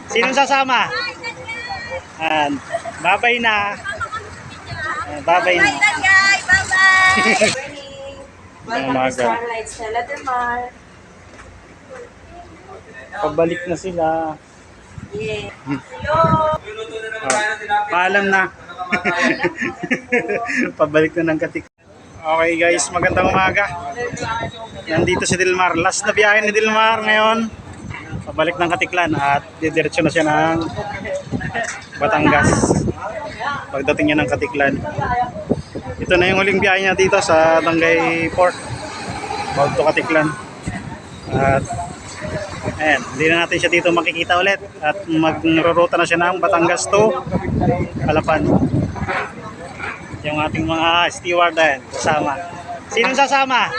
Sinong sasama? And babay na. Babay na. Guys, bye-bye. Welcome to Umaga. Starlight Stella de Mar. Pabalik na sila. Yeah. Hello. Paalam na. Pabalik na ng Katik. Okay guys, magandang umaga. Nandito si Dilmar. Last na biyahe ni Dilmar ngayon. Pabalik ng Katiklan at didiretso na siya ng Batangas. Pagdating niya ng Katiklan. Ito na yung huling biyahe niya dito sa Dangay Port. Bago to Katiklan. At ayan, hindi na natin siya dito makikita ulit. At magruruta na siya ng Batangas to Calapan. Yung ating mga steward din kasama. Sinong sasama?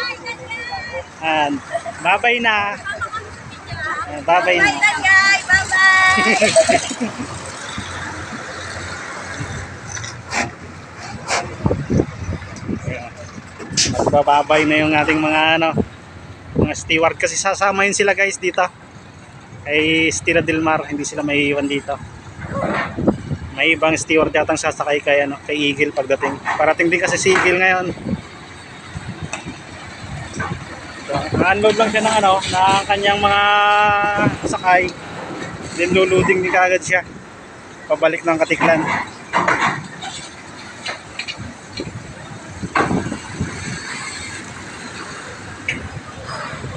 And babay na. Babay na. Guys, bye-bye. Magbababay na yung ating mga steward kasi sasama yun sila guys dito. Kay Stella Dilmar, hindi sila maiiwan dito. May ibang steward yatang sasakay kay Eagle pagdating. Parating din kasi si Eagle ngayon. Na-unload lang siya ng ng kanyang mga sakay. Then luluding din kaagad siya. Pabalik ng Katiklan.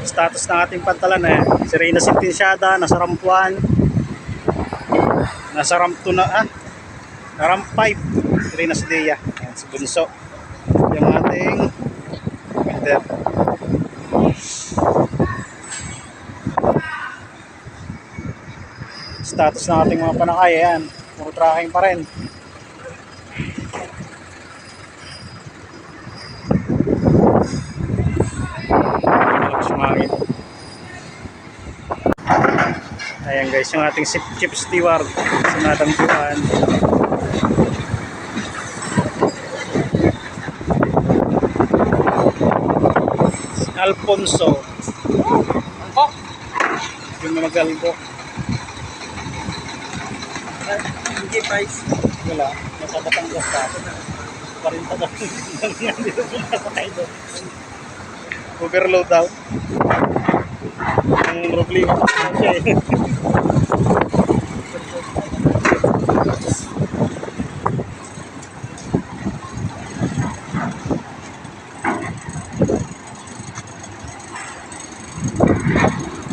Status ng ating pantalan si Reyna Sintisyada, nasa ramp 1. Nasa ramp 2 na ramp 5 si Reyna Sidea. Ayan, si Bunso yung ating winter. Status ng ating mga panakay, ayan, puro tracking pa rin. Sumangit. Ayan guys, yung ating chief steward sa natangguan. Si Alfonso. Oh! Yung magagalbo. Hindi price. Wala. Nasa Batangas pa. 40 daw. Nandito sa tayo. Overload daw. Ang problema.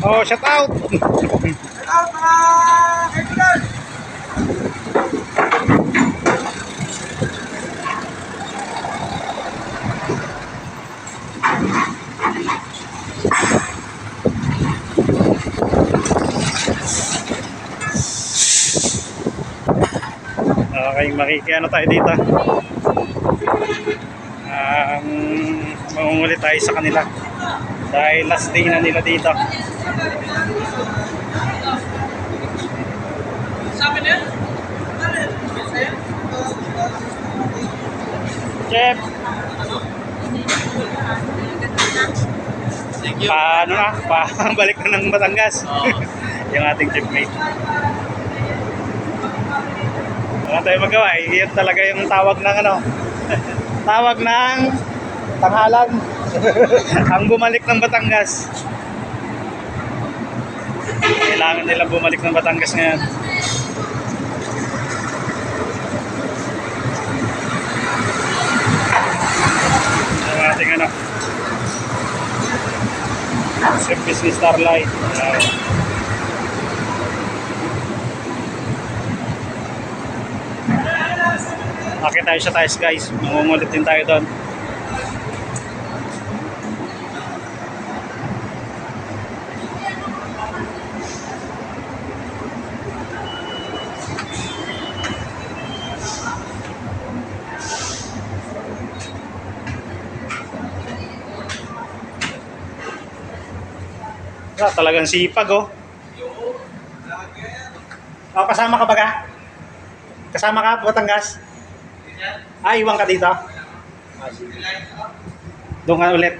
Oh, shout out! Shout out mga kaibigan! Okay, makikiano tayo dito. Mamumuli tayo sa kanila. Dahil last day na nila dito. Chef! Balik na ng Batangas. Yung ating chipmate. Wala tayo magawa, yan talaga yung tawag ng tawag ng tanghalan. Ang bumalik ng Batangas. Kailangan nila bumalik ng Batangas ngayon. Ang ating service ni Starlight. Akit tayo sa tayo guys, mangungulit din tayo doon. Talagang sipag kasama ka ba ka? Kasama ka Batangas? Iwan ka dito? Doon ka ulit.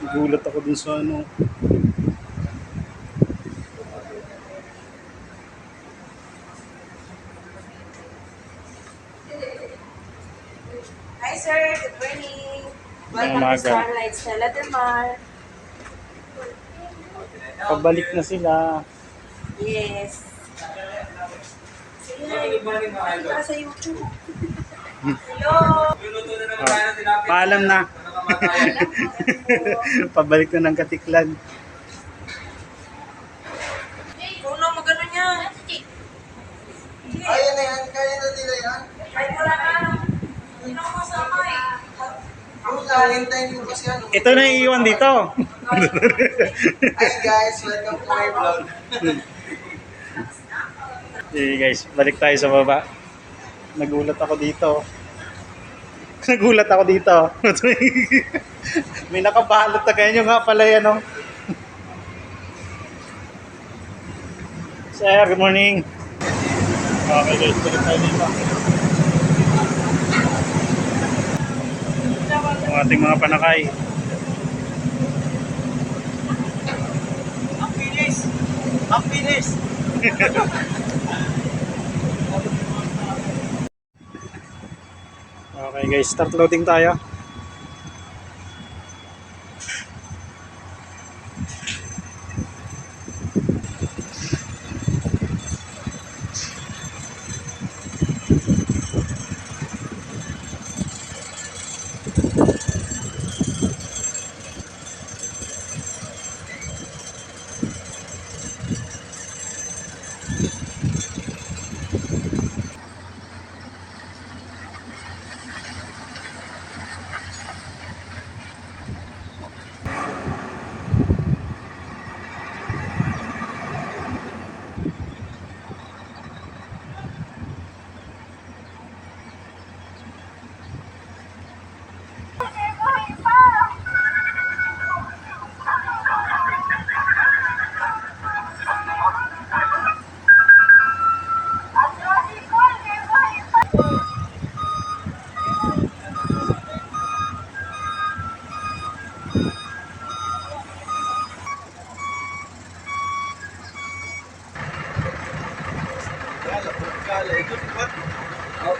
Nagulat ako dun sa ano. Hi, sir. Good morning. Welcome Umaga. to Starlight Stella de Mar. Pabalik na sila. Yes. Say hi. Para sa YouTube. Hello. Luluto na naman tayo ng tilapia. Paalam na. Pabalik na ng Katiklan. Ikaw na magano niya. Kaya na yan, kaya na nila yan. Kahit wala na. Hindi na ako masama eh. Yung lang, hintayin mo kasi ano. Ito na iiwan dito. Hi guys, welcome to my vlog. Okay guys, balik tayo sa baba. Nagulat ako dito. Nagulat ako dito. May nakabalot na ganyan nga pala yan, no? Sir, good morning. Okay guys, balik tayo dito. Ang ating mga panakay. Ang bilis! Ang bilis! Okay guys, start loading tayo.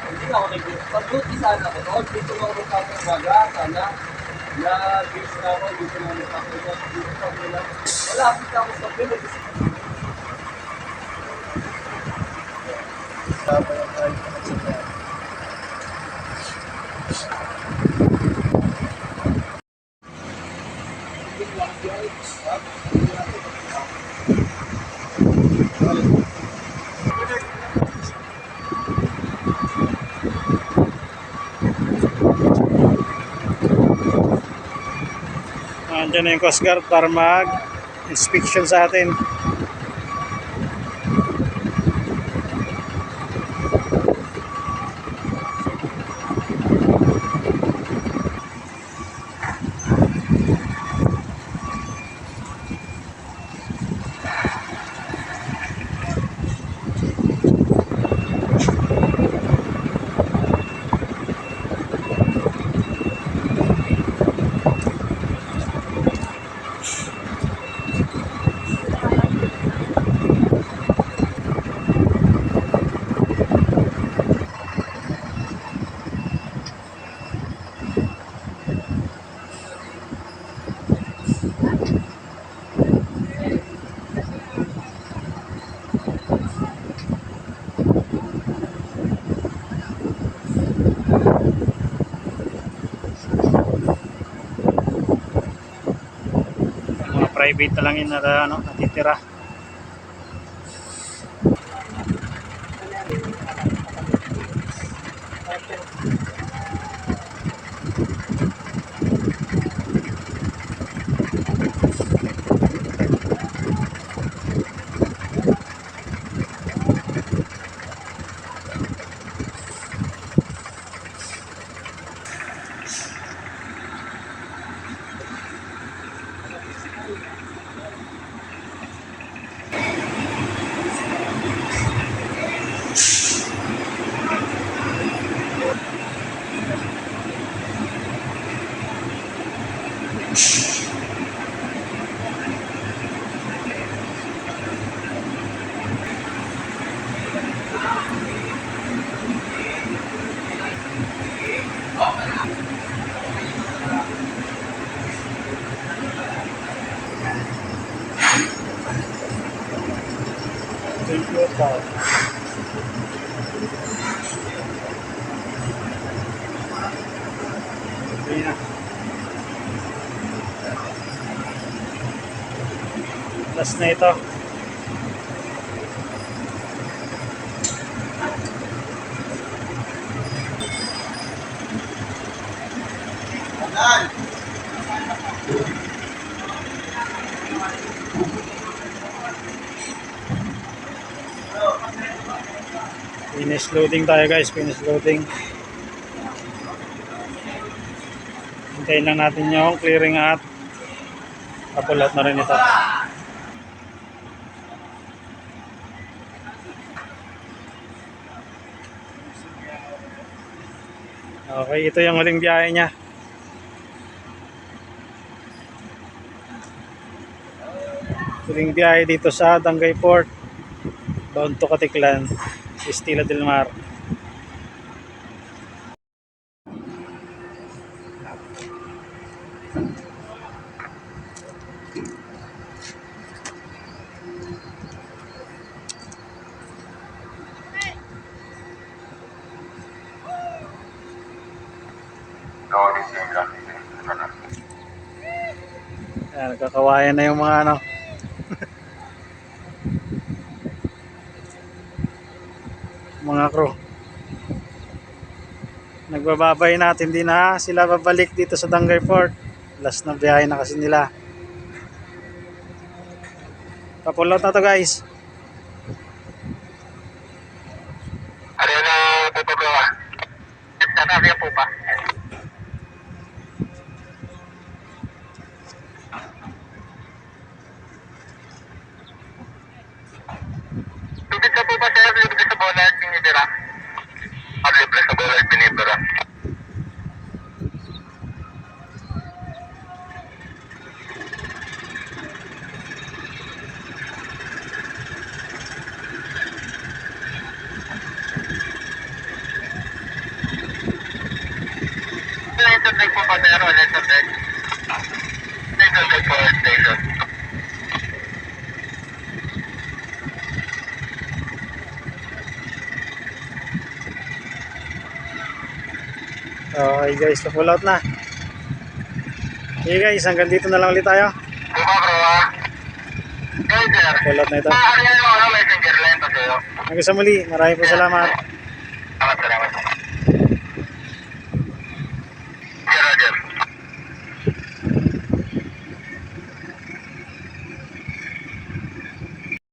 Hindi na ako nag-group. Pag-group sana ako doon. Dito ako magpapawaga. Sana na-group na ako. Dito na magpapawaga. Dito pa nila. Wala, kita ako sa pila. Andiyan na yung Coast Guard para mag-inspection sa atin. Mga private na lang yun na ano, natitira. Last na ito. Finish loading tayo guys, finish loading. Hintayin lang natin yung clearing at papulat na rin ito. Okay, ito yung huling biyahe niya. Huling biyahe dito sa Dangay Port, bound to Katiklan, Estila del Mar. Ayan, nagkakawayan na yung mga ano. Mga crew. Nagbababay natin, hindi na sila babalik dito sa Dangay Port. Last na biyahe na kasi nila. Papulot na to guys. Ano na po ba gawa? Tatabi po ba? Tubig ka po ba sir? Libre sa bola at pinibira? Libre sa bola at pinibira. Laser tag po ba sir? Laser tag. Laser tag po. Laser. Okay guys, pull out na. Okay guys, hanggang dito na lang ulit tayo. Bumabro ha? Yes sir. Pull out na ito. Maaari yung messenger line pa sa'yo. Hanggang sa muli, maraming po salamat. Salamat sir.